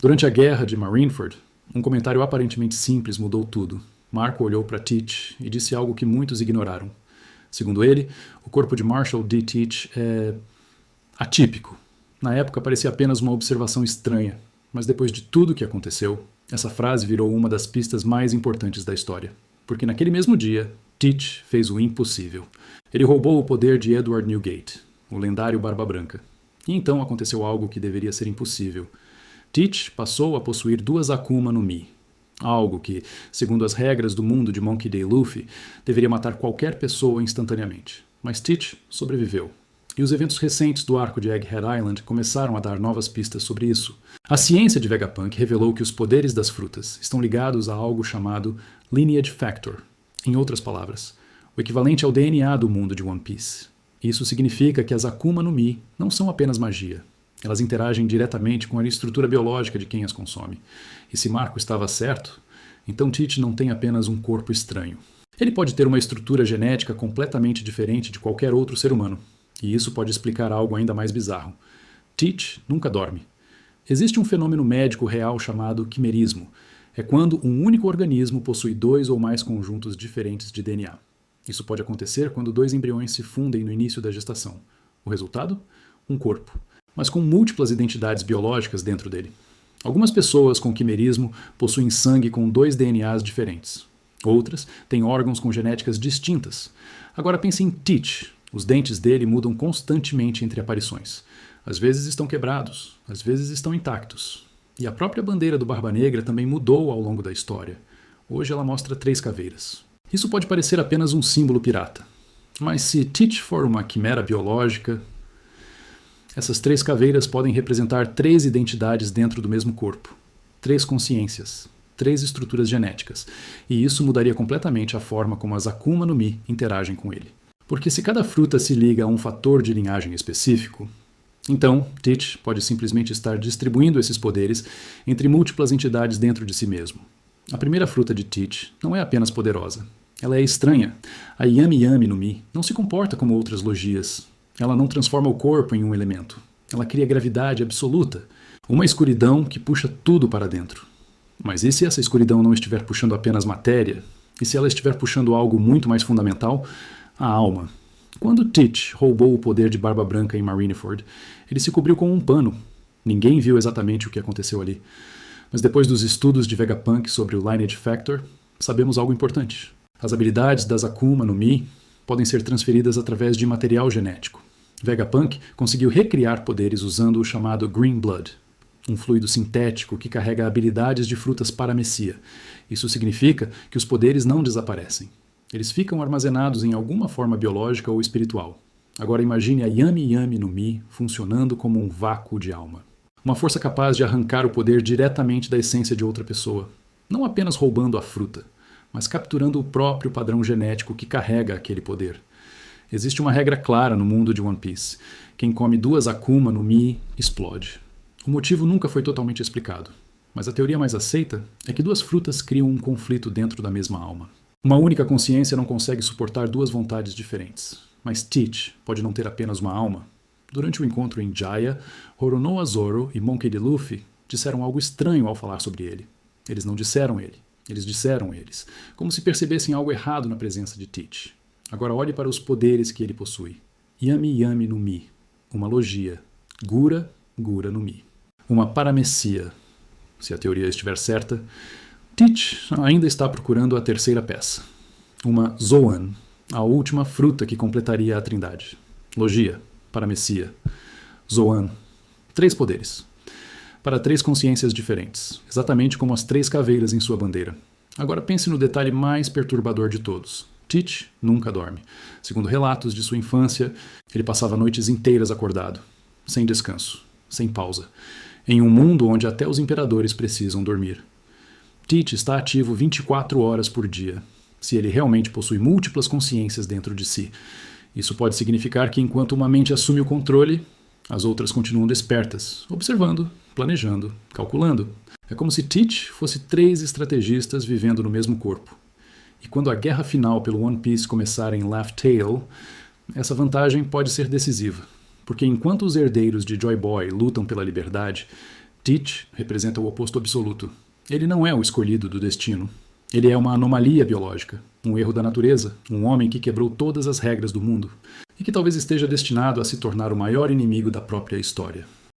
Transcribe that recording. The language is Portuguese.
Durante a guerra de Marineford, um comentário aparentemente simples mudou tudo. Marco olhou para Teach e disse algo que muitos ignoraram. Segundo ele, o corpo de Marshall D. Teach é atípico. Na época parecia apenas uma observação estranha, mas depois de tudo que aconteceu, essa frase virou uma das pistas mais importantes da história. Porque naquele mesmo dia, Teach fez o impossível. Ele roubou o poder de Edward Newgate, o lendário Barba Branca. E então aconteceu algo que deveria ser impossível. Teach passou a possuir 2 Akuma no Mi. Algo que, segundo as regras do mundo de Monkey D. Luffy, deveria matar qualquer pessoa instantaneamente. Mas Teach sobreviveu. E os eventos recentes do arco de Egghead Island começaram a dar novas pistas sobre isso. A ciência de Vegapunk revelou que os poderes das frutas estão ligados a algo chamado Lineage Factor. Em outras palavras, o equivalente ao DNA do mundo de One Piece. Isso significa que as Akuma no Mi não são apenas magia. Elas interagem diretamente com a estrutura biológica de quem as consome. E se Marco estava certo, então Teach não tem apenas um corpo estranho. Ele pode ter uma estrutura genética completamente diferente de qualquer outro ser humano. E isso pode explicar algo ainda mais bizarro. Teach nunca dorme. Existe um fenômeno médico real chamado quimerismo. É quando um único organismo possui 2 ou mais conjuntos diferentes de DNA. Isso pode acontecer quando 2 embriões se fundem no início da gestação. O resultado? Um corpo, mas com múltiplas identidades biológicas dentro dele. Algumas pessoas com quimerismo possuem sangue com 2 DNAs diferentes. Outras têm órgãos com genéticas distintas. Agora pense em Teach. Os dentes dele mudam constantemente entre aparições. Às vezes estão quebrados, às vezes estão intactos. E a própria bandeira do Barba Negra também mudou ao longo da história. Hoje ela mostra 3 caveiras. Isso pode parecer apenas um símbolo pirata. Mas se Teach for uma quimera biológica, essas 3 caveiras podem representar 3 identidades dentro do mesmo corpo. 3 consciências, 3 estruturas genéticas. E isso mudaria completamente a forma como as Akuma no Mi interagem com ele. Porque se cada fruta se liga a um fator de linhagem específico, então Teach pode simplesmente estar distribuindo esses poderes entre múltiplas entidades dentro de si mesmo. A primeira fruta de Teach não é apenas poderosa. Ela é estranha. A Yami Yami no Mi não se comporta como outras logias. Ela não transforma o corpo em um elemento. Ela cria gravidade absoluta. Uma escuridão que puxa tudo para dentro. Mas e se essa escuridão não estiver puxando apenas matéria? E se ela estiver puxando algo muito mais fundamental? A alma. Quando Teach roubou o poder de Barba Branca em Marineford, ele se cobriu com um pano. Ninguém viu exatamente o que aconteceu ali. Mas depois dos estudos de Vegapunk sobre o Lineage Factor, sabemos algo importante. As habilidades das Akuma no Mi podem ser transferidas através de material genético. Vegapunk conseguiu recriar poderes usando o chamado Green Blood, um fluido sintético que carrega habilidades de frutas paramecia. Isso significa que os poderes não desaparecem. Eles ficam armazenados em alguma forma biológica ou espiritual. Agora imagine a Yami Yami no Mi funcionando como um vácuo de alma. Uma força capaz de arrancar o poder diretamente da essência de outra pessoa. Não apenas roubando a fruta, mas capturando o próprio padrão genético que carrega aquele poder. Existe uma regra clara no mundo de One Piece. Quem come 2 Akuma no Mi explode. O motivo nunca foi totalmente explicado, mas a teoria mais aceita é que 2 frutas criam um conflito dentro da mesma alma. Uma única consciência não consegue suportar 2 vontades diferentes, mas Teach pode não ter apenas uma alma. Durante o encontro em Jaya, Roronoa Zoro e Monkey D. Luffy disseram algo estranho ao falar sobre ele. Eles não disseram ele, eles disseram eles, como se percebessem algo errado na presença de Teach. Agora olhe para os poderes que ele possui. Yami Yami no Mi, uma logia. Gura Gura no Mi. Uma paramecia. Se a teoria estiver certa, Teach ainda está procurando a 3ª peça. Uma Zoan, a última fruta que completaria a trindade. Logia, paramecia, Zoan. 3 poderes. Para 3 consciências diferentes, exatamente como as 3 caveiras em sua bandeira. Agora pense no detalhe mais perturbador de todos. Teach nunca dorme. Segundo relatos de sua infância, ele passava noites inteiras acordado, sem descanso, sem pausa, em um mundo onde até os imperadores precisam dormir. Teach está ativo 24 horas por dia, se ele realmente possui múltiplas consciências dentro de si. Isso pode significar que enquanto uma mente assume o controle, as outras continuam despertas, observando, planejando, calculando. É como se Teach fosse 3 estrategistas vivendo no mesmo corpo. E quando a guerra final pelo One Piece começar em Laugh Tale, essa vantagem pode ser decisiva, porque enquanto os herdeiros de Joy Boy lutam pela liberdade, Teach representa o oposto absoluto. Ele não é o escolhido do destino. Ele é uma anomalia biológica, um erro da natureza, um homem que quebrou todas as regras do mundo e que talvez esteja destinado a se tornar o maior inimigo da própria história.